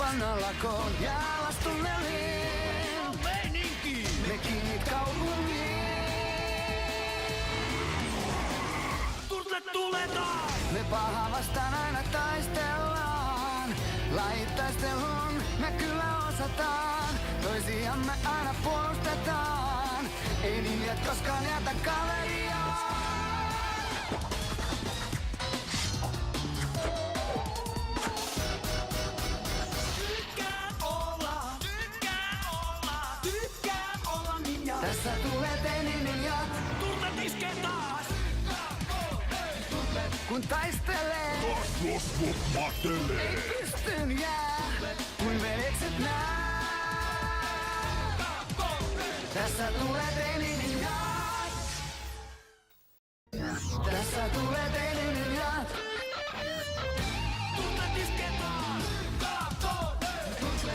panna lakoon ja lastunneliin. Meininki! Me kiinni kaupungiin. Tuletaan! Me paha vastaan aina taistellaan. Lajitaistelun me kyllä osataan. Toisiamme aina puolustetaan. Ei linjat koskaan jätä kaveria. Tässä tulee teinin ja tunnet iskee taas. Kun taistelee, Kasvot matelee. ei pystyn jää. Kuin veljekset nää. Tässä tulee teinin ja. Tässä tulee teinin ja. Tunnet iskee taas.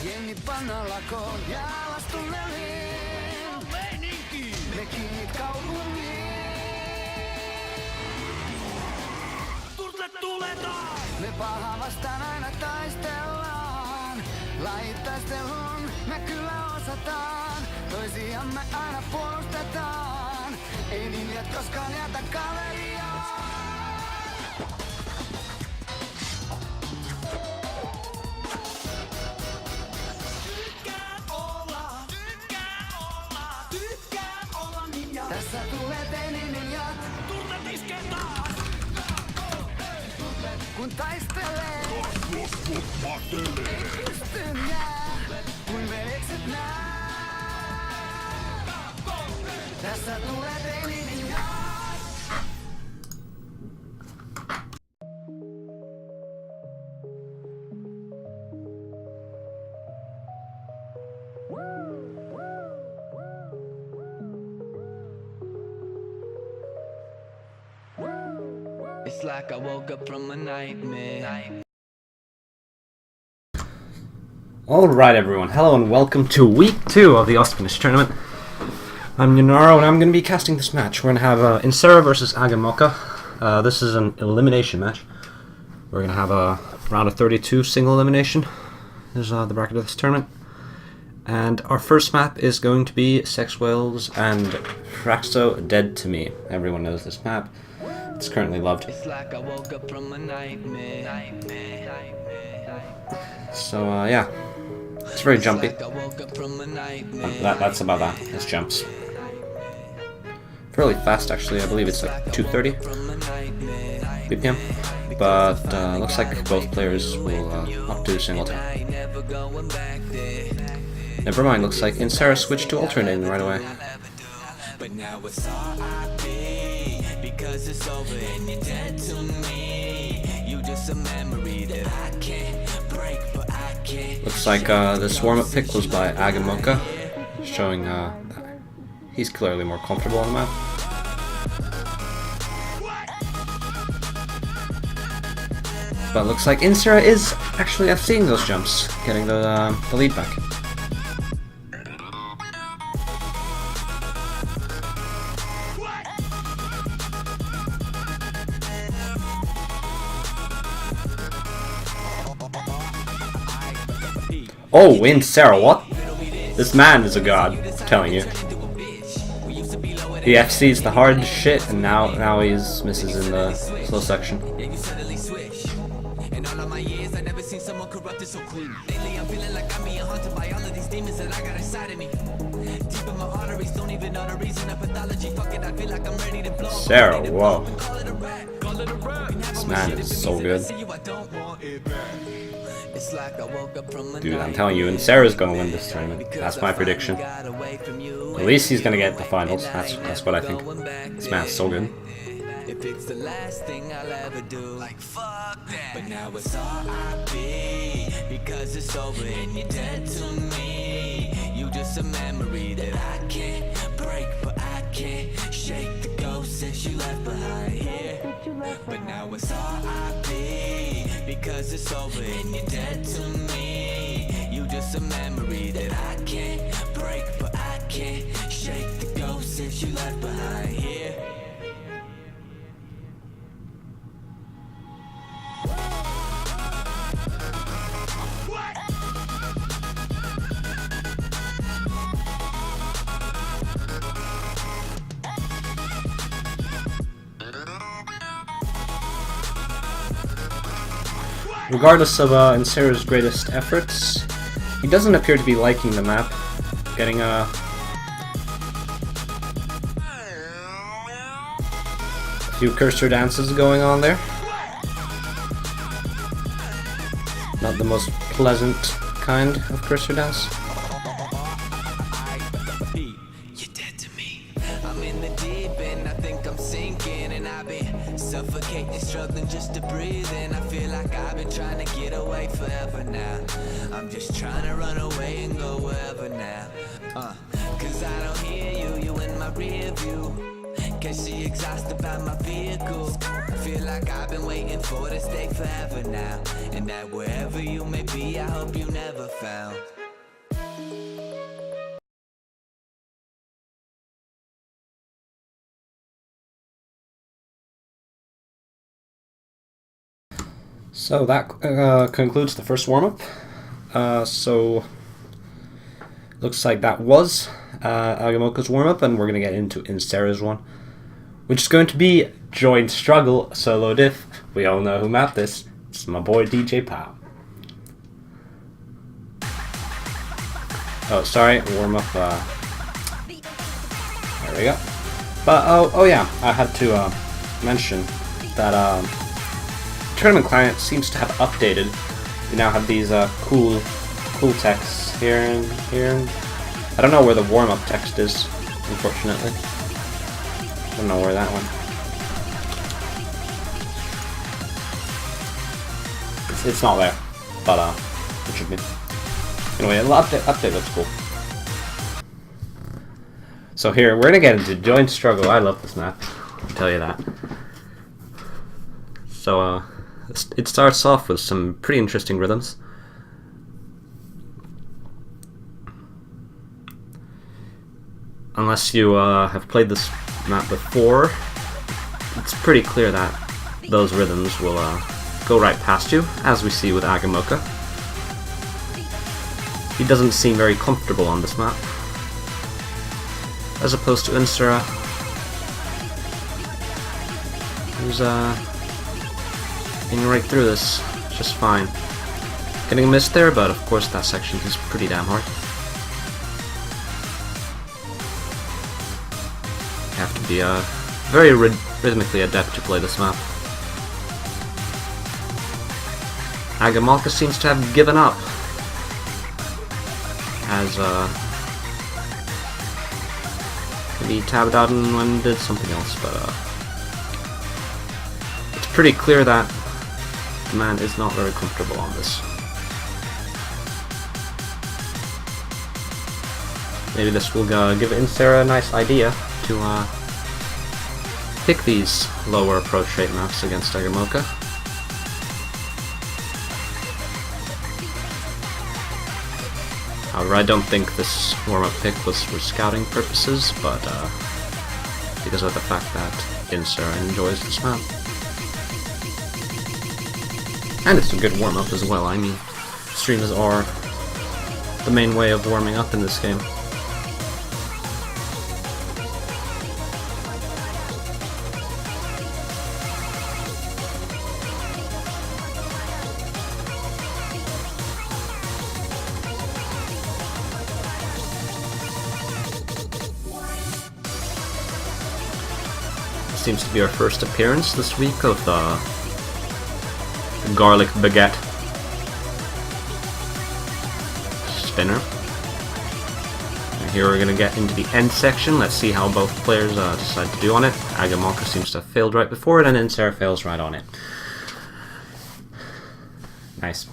Jengi panna lakoon ja lastunneliin. Me kiinni kaupungiin. Tuletaan! Me paha vastaan aina taistellaan. Lajitaistelun me kyllä osataan. Toisiamme aina puolustetaan. Ei linjat koskaan jätä kaveria. Tässä tulee teinin ja tunnet iskee taas. Kun taistelee, Kasvot matelee. ei pystyn jää. Kuin veljekset nää. Tässä tulee teinin ja. It's like I woke up from a nightmare. Alright everyone, hello and welcome to week 2 of the Ostfinish tournament. I'm Yunaro and I'm going to be casting this match. We're going to have Incera versus Agamoka. This is an elimination match. We're going to have a round of 32 single elimination. There's the bracket of this tournament. And our first map is going to be Sex Whales and Fraxo Dead to Me. Everyone knows this map. It's currently loved. It's like I woke up from a nightmare. So yeah, it's very jumpy. Like I woke up from a nightmare. That's about that. It's jumps. Fairly fast actually. I believe it's like 230 BPM. But looks like both players will up to single tap. Never mind. Looks like Incera switched to alternating right away. But now it's R.I.P. because it's over and you're dead to me. You just a memory that I can't break, but I can't. Looks like this warm-up pick was by Agamoka, showing that he's clearly more comfortable on the map. But looks like Incera is actually FCing those jumps, getting the lead back. Oh, Incera, what? This man is a god, I'm telling you. He FC's the hard shit, and now he's misses in the slow section. Sarah, whoa. This man is so good. Dude, I'm telling you, Incera's gonna win this tournament. That's my prediction. At least he's gonna get the finals. That's what I think. This man's so good. If it's the last thing I'll ever do, like fuck that. But now it's R.I.P. because it's over and you're dead to me. You just a memory that I can't break, but I can't shake the ghost since you left behind here. But now it's R.I.P. because it's over and you're dead to me. You just a memory that I can't break, but I can't shake the ghost since you left behind here. regardless of Incera's greatest efforts, he doesn't appear to be liking the map. Getting a few cursor dances going on there. Not the most pleasant kind of cursor dance. You're dead to me. I'm in the deep end, I think I'm sinking, and I've been suffocating, struggling just to breathe, and I feel like I've been trying to get away forever now. I'm just trying to run away and go wherever now. Cause I don't hear you in my rear view. Can she exhaust about my vehicle? Feel like I've been waiting for this day forever now, and that wherever you may be, I hope you never found. So that concludes the first warm-up. So looks like that was Agamoka's warm-up, and we're going to get into Incera's one, which is going to be Joint Struggle Solo Diff. We all know who mapped this. It's my boy DJ Pow. Oh, sorry, warm-up. There we go. But oh yeah, I had to mention that Tournament Client seems to have updated. We now have these cool texts here and here. I don't know where the warm-up text is, unfortunately. I don't know where that one. It's not there, but it should be. Anyway, the update looks cool. So here, we're gonna get into Joint Struggle. I love this map, I'll tell you that. So it starts off with some pretty interesting rhythms. Unless you have played this map before, it's pretty clear that those rhythms will go right past you, as we see with Agamoka. He doesn't seem very comfortable on this map, as opposed to Incera, who's getting right through this just fine. Getting a miss there, but of course that section is pretty damn hard. You have to be very rhythmically adept to play this map. Agamoka seems to have given up, as maybe tabbed out and did something else, but it's pretty clear that the man is not very comfortable on this. Maybe this will give Incera a nice idea to pick these lower approach rate maps against Agamoka. However, I don't think this warm-up pick was for scouting purposes, but because of the fact that Incera enjoys this map. And it's a good warm-up as well. I mean, streams are the main way of warming up in this game. Seems to be our first appearance this week of the garlic baguette spinner. And here we're going to get into the end section. Let's see how both players decide to do on it. Agamoka seems to have failed right before it, and Incera fails right on it. Nice.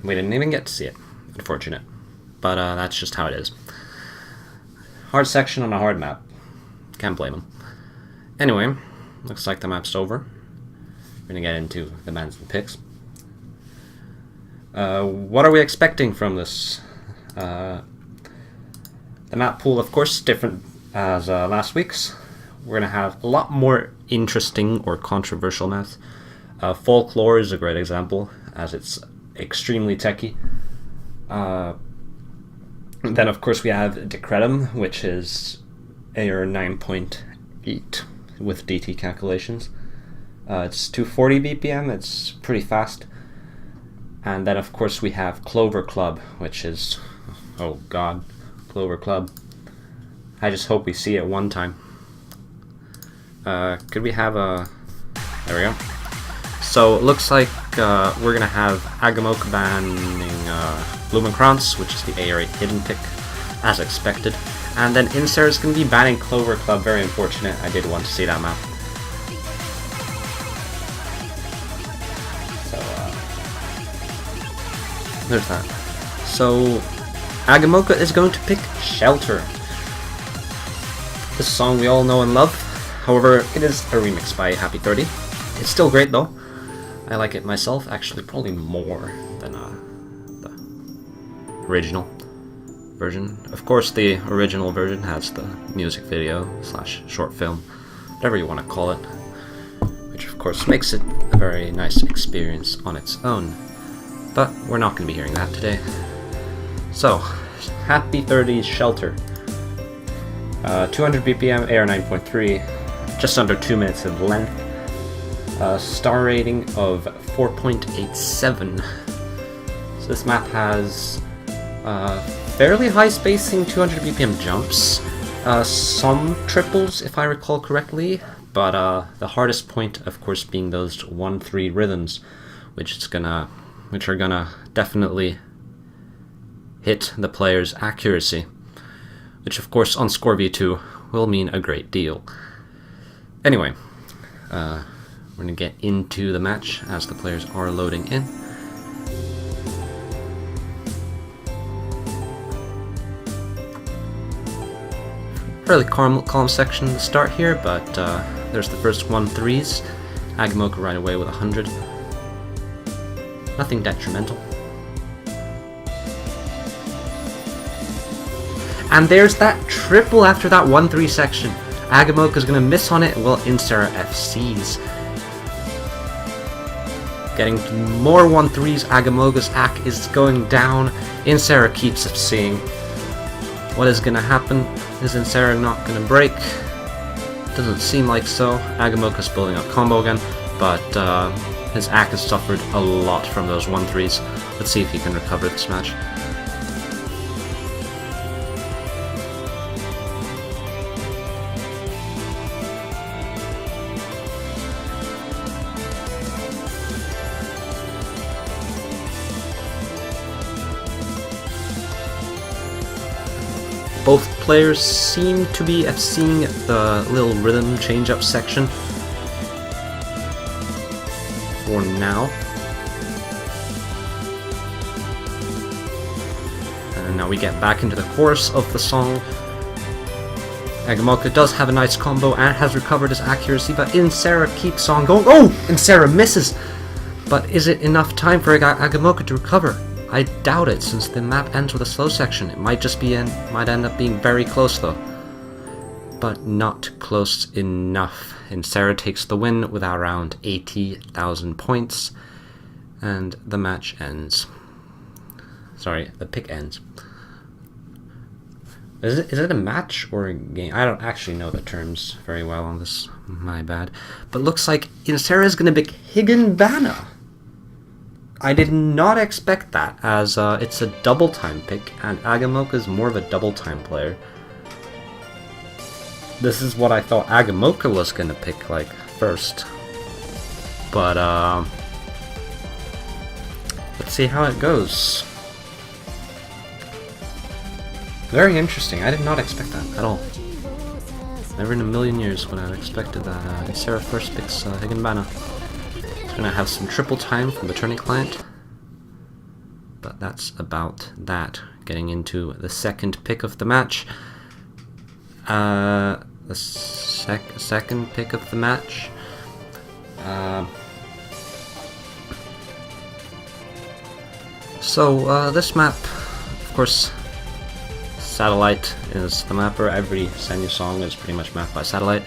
We didn't even get to see it. Unfortunate. But that's just how it is. Hard section on a hard map. Can't blame him. Anyway, looks like the map's over. We're gonna get into the bans and picks. What are we expecting from this? The map pool, of course, different as last week's. We're gonna have a lot more interesting or controversial maps. Folklore is a great example, as it's extremely techy. Then, of course, we have Decretum, which is AR 9.8 with DT calculations. It's 240 BPM, it's pretty fast. And then of course we have Clover Club, which is, oh god, Clover Club. I just hope we see it one time. Could we have a, there we go. So it looks like we're gonna have Agamoka banning Blumenkrantz, which is the A8 hidden pick, as expected. And then Incera is gonna be banning Clover Club, very unfortunate, I did want to see that map. There's that. So, Agamoka is going to pick Shelter. This song we all know and love. However, it is a remix by Happy 30. It's still great though. I like it myself, actually probably more than the original version. Of course, the original version has the music video / short film, whatever you want to call it, which of course makes it a very nice experience on its own. But we're not going to be hearing that today. So, Happy 30's Shelter. 200 BPM, AR 9.3, just under 2 minutes of length. Star rating of 4.87. So this map has fairly high spacing 200 BPM jumps. Some triples, if I recall correctly, but the hardest point, of course, being those 1-3 rhythms, which are gonna definitely hit the player's accuracy, which of course on Score V2 will mean a great deal. Anyway, we're gonna get into the match as the players are loading in. Fairly calm section to start here, but there's the first 1-3s. Agamoka right away with 100. Nothing detrimental. And there's that triple after that 1-3 section. Agamoka's gonna miss on it, well, Incera FCs. Getting more 1-3s, Agamoka's AC is going down. Incera keeps FCing. What is gonna happen? Is Incera not gonna break? Doesn't seem like so. Agamoka's building up combo again, but his AC has suffered a lot from those 1-3s. Let's see if he can recover this match. Both players seem to be FCing the little rhythm change-up section for now. And now we get back into the chorus of the song. Agamoka does have a nice combo and has recovered his accuracy, but Incera keeps on going. Oh! Incera misses! But is it enough time for Agamoka to recover? I doubt it, since the map ends with a slow section. It might just be might end up being very close though. But not close enough. Incera takes the win with around 80,000 points. And the match ends. Sorry, the pick ends. Is it a match or a game? I don't actually know the terms very well on this. My bad. But looks like Incera is going to pick Higginbana. I did not expect that, as it's a double time pick, and Agamoka is more of a double time player. This is what I thought Agamoka was gonna pick, like, first. But, let's see how it goes. Very interesting, I did not expect that at all. Never in a million years would I have expected that Incera first picks Higginbana. Gonna have some triple time from the turning client, but that's about that. Getting into the second pick of the match. The second pick of the match. This map, of course, Satellite is the mapper. Every Senyu song is pretty much mapped by Satellite.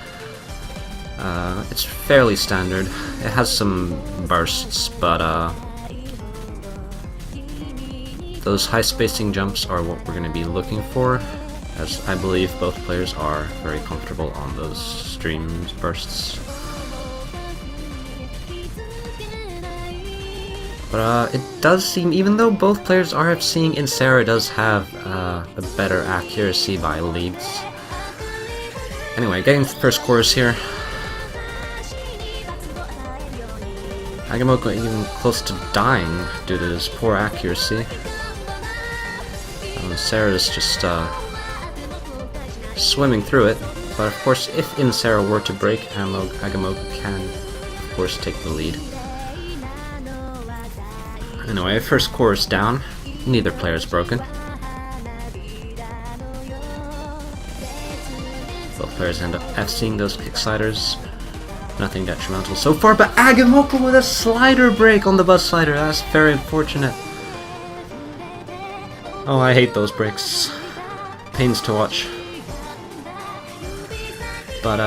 It's fairly standard. It has some bursts, but those high spacing jumps are what we're going to be looking for, as I believe both players are very comfortable on those streams bursts. But it does seem, even though both players are seeing Incera does have a better accuracy by leagues. Anyway, getting to the first chorus here. Agamoka even close to dying due to his poor accuracy. Incera's just swimming through it. But of course, if Incera were to break, Agamoka can, of course, take the lead. Anyway, first chorus down. Neither player is broken. Both players end up F-seeing those kick sliders. Nothing detrimental so far, but Agamoka with a slider break on the bus slider. That's very unfortunate. Oh, I hate those breaks. Pains to watch. But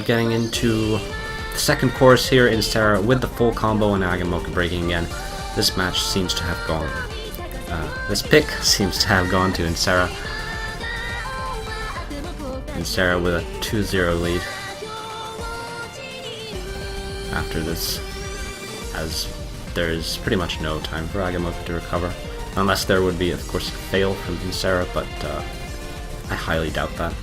getting into the second chorus here, Incera with the full combo and Agamoka breaking again. This match seems to have gone. This pick seems to have gone to Incera. Incera with a 2-0 lead. After this, as there is pretty much no time for Agamoka to recover. Unless there would be, of course, a fail from Incera, but I highly doubt that.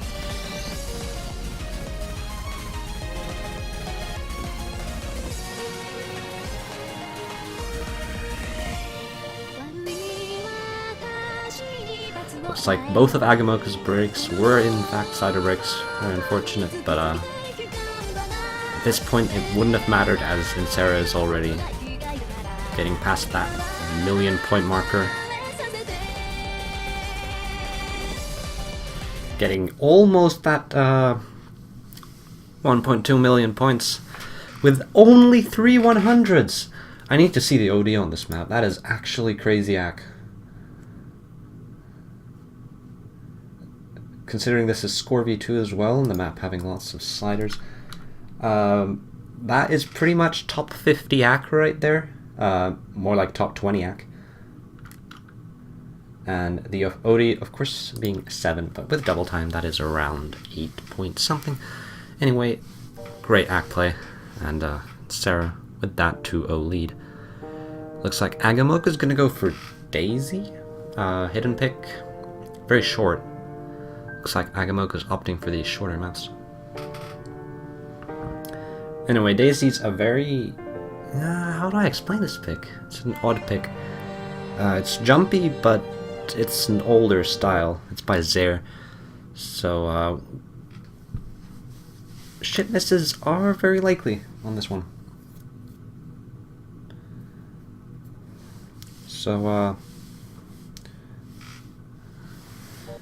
Looks like both of Agamoka's breaks were in fact slider breaks. Very unfortunate, but at this point it wouldn't have mattered as Incera is already getting past that 1,000,000 point marker. Getting almost that 1.2 million points with only 3 100s. I need to see the OD on this map. That is actually crazy ack. Considering this is Score V2 as well, and the map having lots of sliders, that is pretty much top 50 ack right there. More like top 20 ack. And the OD, of course, being 7, but with double time, that is around 8 point something. Anyway, great ack play, and Sarah with that 2-0 lead. Looks like Agamoka's gonna go for Daisy. Hidden pick, very short. Looks like Agamoka's opting for these shorter maps. Anyway, Daisy's a very... how do I explain this pick? It's an odd pick. It's jumpy, but it's an older style. It's by Zaire. So, shit misses are very likely on this one. So,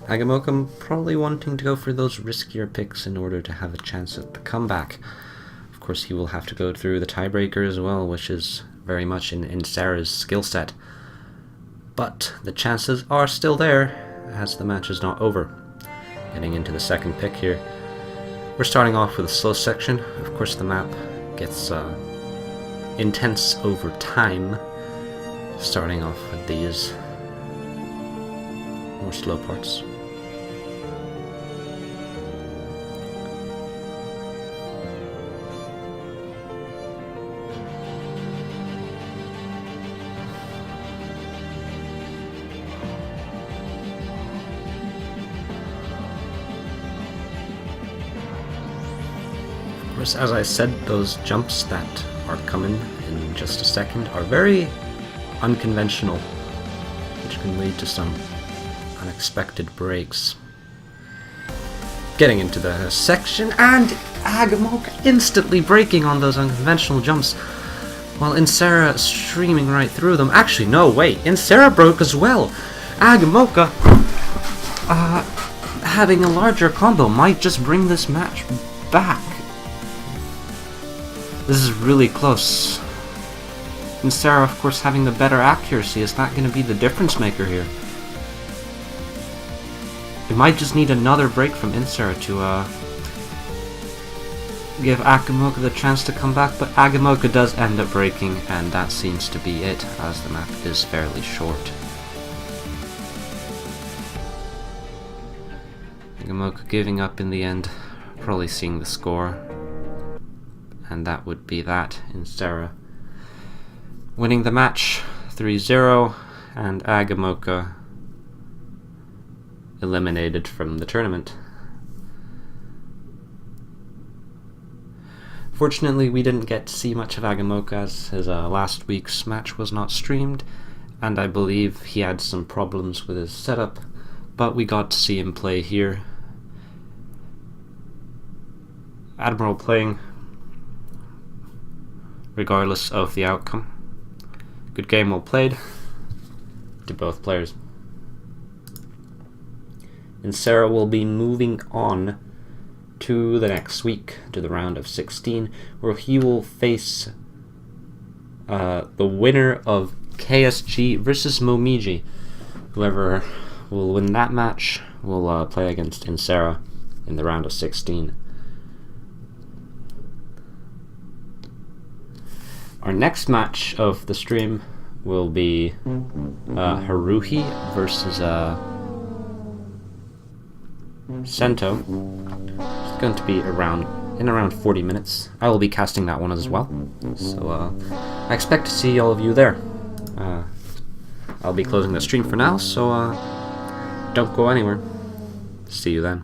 Agamoka probably wanting to go for those riskier picks in order to have a chance at the comeback. Of course, he will have to go through the tiebreaker as well, which is very much in Sarah's skill set. But the chances are still there, as the match is not over. Getting into the second pick here. We're starting off with a slow section. Of course, the map gets intense over time. Starting off with these more slow parts. Of course, as I said, those jumps that are coming in just a second are very unconventional, which can lead to some unexpected breaks. Getting into the section, and Agamoka instantly breaking on those unconventional jumps, while Incera streaming right through them. Actually, no, wait, Incera broke as well. Agamoka, having a larger combo might just bring this match back. This is really close. Incera, of course, having the better accuracy. Is that going to be the difference maker here? It might just need another break from Incera to give Agamoka the chance to come back, but Agamoka does end up breaking, and that seems to be it, as the map is fairly short. Agamoka giving up in the end, probably seeing the score, and that would be that. Incera winning the match 3-0, and Agamoka eliminated from the tournament. Fortunately, we didn't get to see much of Agamoka as his last week's match was not streamed, and I believe he had some problems with his setup, but we got to see him play here. Admiral playing regardless of the outcome. Good game, well played to both players. Incera will be moving on to the next week, to the round of 16, where he will face the winner of KSG versus Momiji. Whoever will win that match will play against Incera in the round of 16. Our next match of the stream will be Haruhi versus Sento. It's going to be in around 40 minutes. I will be casting that one as well, so I expect to see all of you there. I'll be closing the stream for now, so don't go anywhere. See you then.